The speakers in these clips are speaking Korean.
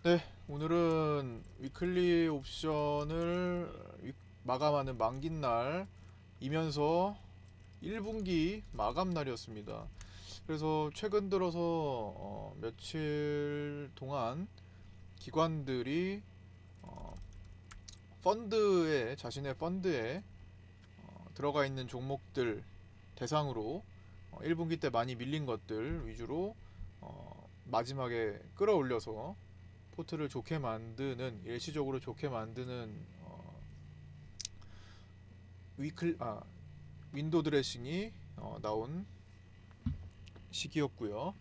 네, 오늘은 위클리 옵션을 마감하는 만긴 날이면서 1분기 마감 날이었습니다. 그래서 최근 들어서 며칠 동안 기관들이 어, 자신의 펀드에 들어가 있는 종목들 대상으로 1분기 때 많이 밀린 것들 위주로 마지막에 끌어올려서 포트를 좋게 만드는, 일시적으로 좋게 만드는 위클 아 윈도우 드레싱이 나온 시기였고요.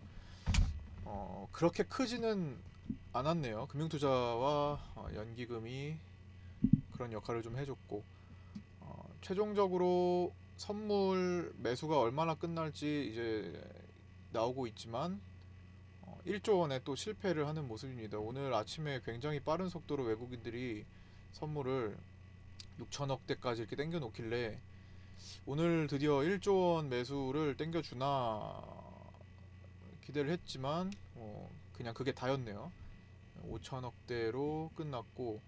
그렇게 크지는 않았네요. 금융투자와 연기금이 그런 역할을 좀 해줬고, 최종적으로 선물 매수가 얼마나 끝날지 이제 나오고 있지만 1조 원에 또 실패를 하는 모습입니다. 오늘 아침에 굉장히 빠른 속도로 외국인들이 선물을 6천억 대까지 이렇게 땡겨 놓길래 오늘 드디어 1조 원 매수를 땡겨주나 기대를 했지만 그냥 그게 다였네요. 5천억 대로 끝났고,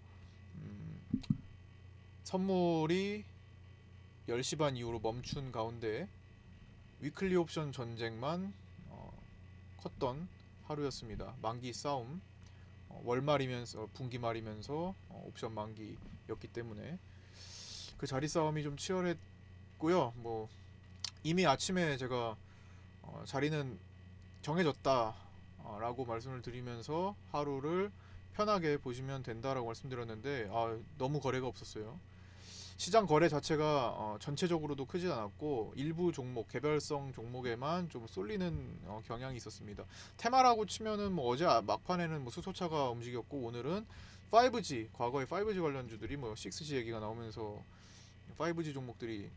음, 선물이 10시 반 이후로 멈춘 가운데 위클리 옵션 전쟁만 컸던 하루였습니다. 만기 싸움, 월말이면서 분기말이면서 옵션 만기였기 때문에 그 자리 싸움이 좀 치열했고요. 뭐 이미 아침에 제가 자리는 정해졌다 라고 말씀을 드리면서 하루를 편하게 보시면 된다라고 말씀드렸는데, 너무 거래가 없었어요. 시장 거래 자체가 전체적으로도 크지 않았고 일부 종목, 개별성 종목에만 좀 쏠리는 경향이 있었습니다. 테마라고 치면은 뭐 어제 막판에는 뭐 수소차가 움직였고, 오늘은 5G, 과거에 5G 관련주들이 뭐 6G 얘기가 나오면서 5G 종목들이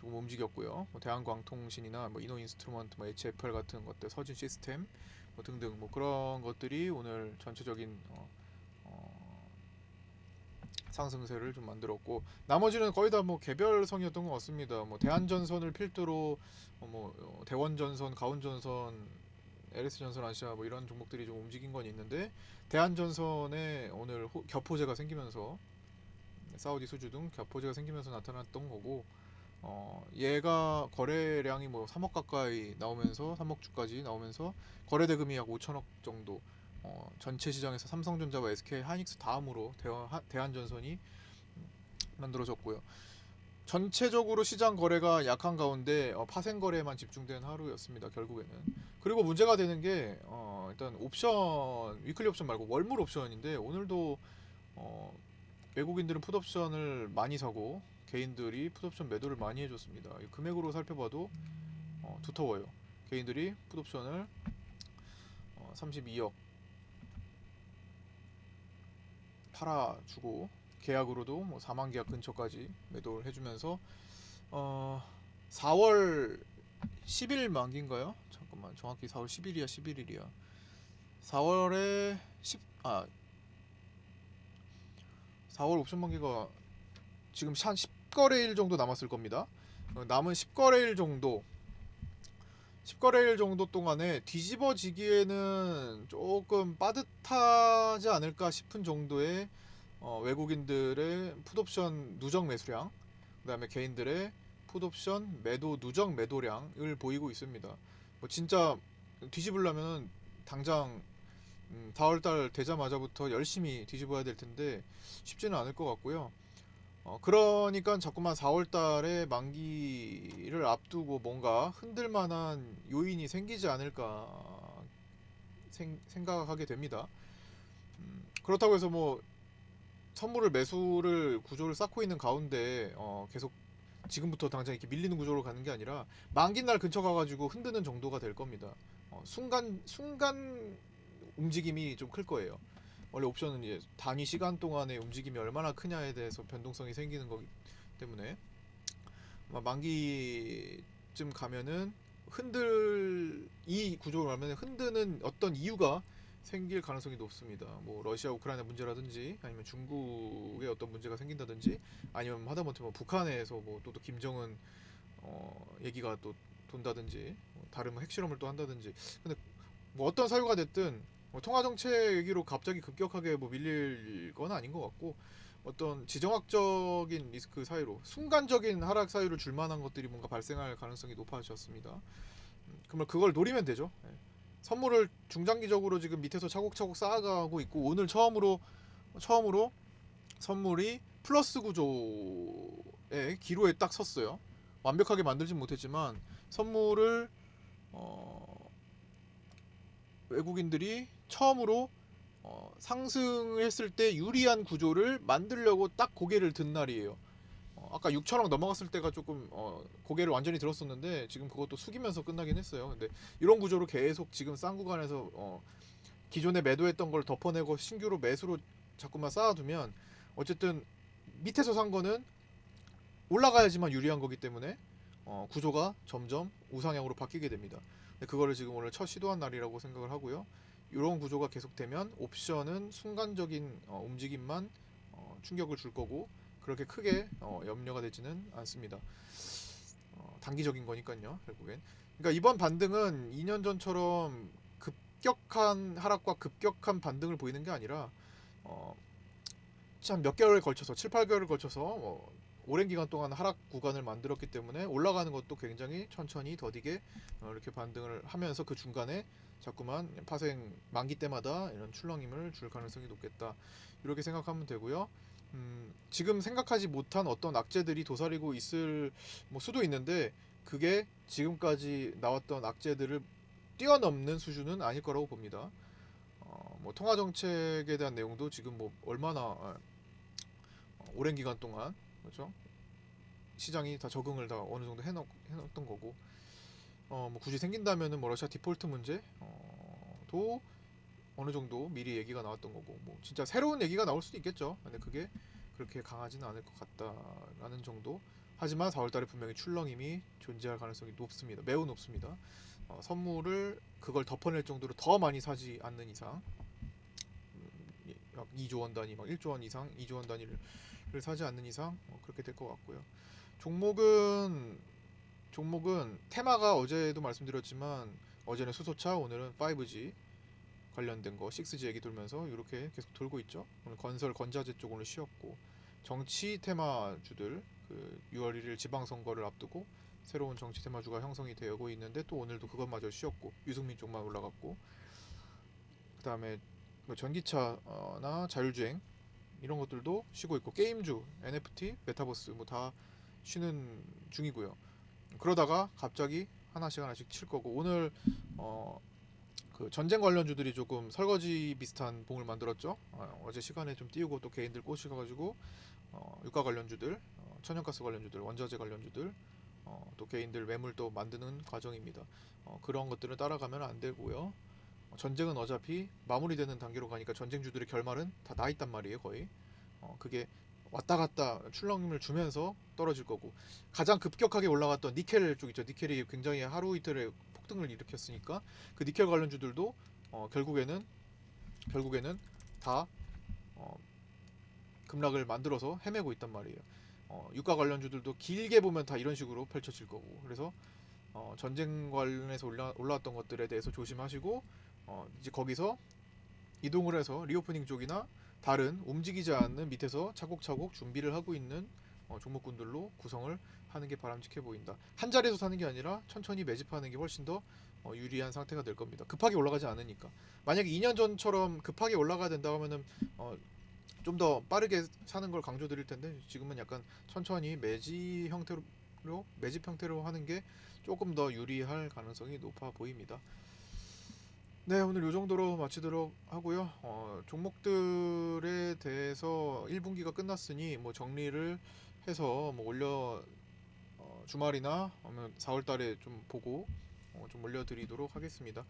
조금 움직였고요. 뭐 대한광통신이나 뭐 이노인스트루먼트, 뭐 HFR 같은 것들, 서진 시스템 뭐 등등 뭐 그런 것들이 오늘 전체적인 상승세를 좀 만들었고, 나머지는 거의 다 뭐 개별성이었던 것 같습니다. 뭐 대한전선을 필두로 대원전선, 가온전선, LS전선 아시아 뭐 이런 종목들이 좀 움직인 건 있는데, 대한전선에 오늘 겹호재가 생기면서 사우디 수주 등 겹호재가 생기면서 나타났던 거고, 얘가 거래량이 뭐 3억 가까이 나오면서 3억 주까지 나오면서 거래 대금이 약 5천억 정도, 전체 시장에서 삼성전자와 SK 하이닉스 다음으로 대한전선이 만들어졌고요. 전체적으로 시장 거래가 약한 가운데 파생 거래에만 집중된 하루였습니다. 결국에는. 그리고 문제가 되는 게 일단 옵션, 위클리 옵션 말고 월물 옵션인데, 오늘도 어, 외국인들은 풋옵션을 많이 사고 개인들이 풋옵션 매도를 많이 해줬습니다. 금액으로 살펴봐도 두터워요. 개인들이 풋옵션을 32억 팔아주고, 계약으로도 뭐 4만 계약 근처까지 매도를 해주면서 어, 4월 10일 만기인가요? 잠깐만, 정확히 4월 10일이야 11일이야. 4월에 4월 옵션 만기가 지금 한 10거래일 정도 남았을 겁니다. 남은 10거래일 정도, 10거래일 정도 동안에 뒤집어지기에는 조금 빠듯하지 않을까 싶은 정도의 외국인들의 풋옵션 누적 매수량, 그 다음에 개인들의 풋옵션 매도 누적 매도량을 보이고 있습니다. 뭐 진짜 뒤집으려면 당장 4월달 되자마자부터 열심히 뒤집어야 될 텐데 쉽지는 않을 것 같고요. 그러니까 자꾸만 4월달에 만기를 앞두고 뭔가 흔들만한 요인이 생기지 않을까 생각하게 됩니다. 그렇다고 해서 뭐 선물을 매수를 구조를 쌓고 있는 가운데 계속 지금부터 당장 이렇게 밀리는 구조로 가는 게 아니라 만기 날 근처 가가지고 흔드는 정도가 될 겁니다. 순간 움직임이 좀 클 거예요. 원래 옵션은 이제 단위 시간 동안의 움직임이 얼마나 크냐에 대해서 변동성이 생기는 거기 때문에 아마 만기쯤 가면은 이 구조를 가면 흔드는 어떤 이유가 생길 가능성이 높습니다. 뭐 러시아 우크라이나 문제라든지, 아니면 중국의 어떤 문제가 생긴다든지, 아니면 하다못해 뭐 북한에서 뭐 또 김정은 얘기가 또 돈다든지, 뭐 다른 뭐 핵실험을 또 한다든지. 근데 뭐 어떤 사유가 됐든 통화 정책 얘기로 갑자기 급격하게 뭐 밀릴 건 아닌 것 같고, 어떤 지정학적인 리스크 사이로 순간적인 하락 사유를 줄 만한 것들이 뭔가 발생할 가능성이 높아졌습니다. 그러면 그걸 노리면 되죠. 예. 선물을 중장기적으로 지금 밑에서 차곡차곡 쌓아가고 있고, 오늘 처음으로 선물이 플러스 구조의 기로에 딱 섰어요. 완벽하게 만들진 못했지만 선물을 외국인들이 처음으로 상승을 했을 때 유리한 구조를 만들려고 딱 고개를 든 날이에요. 아까 6천억 넘어갔을 때가 조금 고개를 완전히 들었었는데 지금 그것도 숙이면서 끝나긴 했어요. 근데 이런 구조로 계속 지금 싼 구간에서 기존에 매도했던 걸 덮어내고 신규로 매수로 자꾸만 쌓아두면 어쨌든 밑에서 산 거는 올라가야지만 유리한 거기 때문에 구조가 점점 우상향으로 바뀌게 됩니다. 근데 그거를 지금 오늘 첫 시도한 날이라고 생각을 하고요. 이런 구조가 계속되면 옵션은 순간적인 움직임만 충격을 줄 거고 그렇게 크게 염려가 되지는 않습니다. 단기적인 거니까요, 결국엔. 그러니까 이번 반등은 2년 전처럼 급격한 하락과 급격한 반등을 보이는 게 아니라 한 몇 개월에 걸쳐서 7, 8개월을 걸쳐서 오랜 기간 동안 하락 구간을 만들었기 때문에 올라가는 것도 굉장히 천천히 더디게 이렇게 반등을 하면서 그 중간에 자꾸만 파생 만기 때마다 이런 출렁임을 줄 가능성이 높겠다. 이렇게 생각하면 되고요. 지금 생각하지 못한 어떤 악재들이 도사리고 있을 수도 있는데 그게 지금까지 나왔던 악재들을 뛰어넘는 수준은 아닐 거라고 봅니다. 통화 정책에 대한 내용도 지금 얼마나 오랜 기간 동안 그렇죠? 시장이 다 적응을 다 어느 정도 해놨던 거고 굳이 생긴다면은 러시아 디폴트 문제도 어느 정도 미리 얘기가 나왔던 거고 진짜 새로운 얘기가 나올 수도 있겠죠. 근데 그게 그렇게 강하지는 않을 것 같다라는 정도. 하지만 4월달에 분명히 출렁임이 존재할 가능성이 높습니다. 매우 높습니다. 선물을 그걸 덮어낼 정도로 더 많이 사지 않는 이상 약 2조 원 단위, 막 1조 원 이상, 2조 원 단위를 사지 않는 이상 그렇게 될 것 같고요. 종목은 테마가 어제도 말씀드렸지만 어제는 수소차, 오늘은 5G 관련된 거 6G 얘기 돌면서 이렇게 계속 돌고 있죠. 오늘 건설 건자재 쪽 오늘 쉬었고 정치 테마주들 6월 1일 지방선거를 앞두고 새로운 정치 테마주가 형성이 되고 있는데 또 오늘도 그것마저 쉬었고 유승민 쪽만 올라갔고 그 다음에 전기차나 자율주행 이런 것들도 쉬고 있고 게임주, NFT, 메타버스 다 쉬는 중이고요. 그러다가 갑자기 하나씩 칠 거고 오늘 그 전쟁 관련주들이 조금 설거지 비슷한 봉을 만들었죠. 어제 시간에 좀 띄우고 또 개인들 꼬시가지고 유가 관련주들, 천연가스 관련주들, 원자재 관련주들 또 개인들 매물 또 만드는 과정입니다. 그런 것들을 따라가면 안 되고요. 전쟁은 어차피 마무리되는 단계로 가니까 전쟁주들의 결말은 다 나 있단 말이에요, 거의. 그게 왔다 갔다 출렁임을 주면서 떨어질 거고 가장 급격하게 올라갔던 니켈 쪽 있죠. 니켈이 굉장히 하루 이틀에 폭등을 일으켰으니까 그 니켈 관련주들도 결국에는 다 급락을 만들어서 헤매고 있단 말이에요. 유가 관련주들도 길게 보면 다 이런 식으로 펼쳐질 거고 그래서 전쟁 관련해서 올라왔던 것들에 대해서 조심하시고 이제 거기서 이동을 해서 리오프닝 쪽이나 다른 움직이지 않는 밑에서 차곡차곡 준비를 하고 있는 종목군들로 구성을 하는 게 바람직해 보인다. 한 자리에서 사는 게 아니라 천천히 매집하는 게 훨씬 더 유리한 상태가 될 겁니다. 급하게 올라가지 않으니까. 만약에 2년 전처럼 급하게 올라가야 된다 하면은 좀 더 빠르게 사는 걸 강조드릴 텐데 지금은 약간 천천히 매집 형태로 하는 게 조금 더 유리할 가능성이 높아 보입니다. 네, 오늘 이 정도로 마치도록 하고요. 종목들에 대해서 1분기가 끝났으니 정리를 해서 올려 주말이나 아니면 4월 달에 좀 보고 좀 올려드리도록 하겠습니다.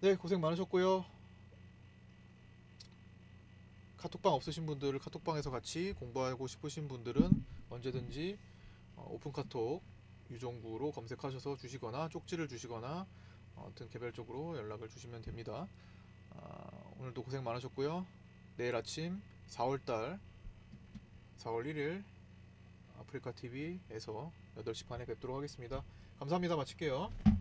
네, 고생 많으셨고요. 카톡방 없으신 분들 카톡방에서 같이 공부하고 싶으신 분들은 언제든지 오픈 카톡 유종구로 검색하셔서 주시거나 쪽지를 주시거나 아무튼 개별적으로 연락을 주시면 됩니다. 오늘도 고생 많으셨고요. 내일 아침 4월 1일 아프리카 TV에서 8시 반에 뵙도록 하겠습니다. 감사합니다. 마칠게요.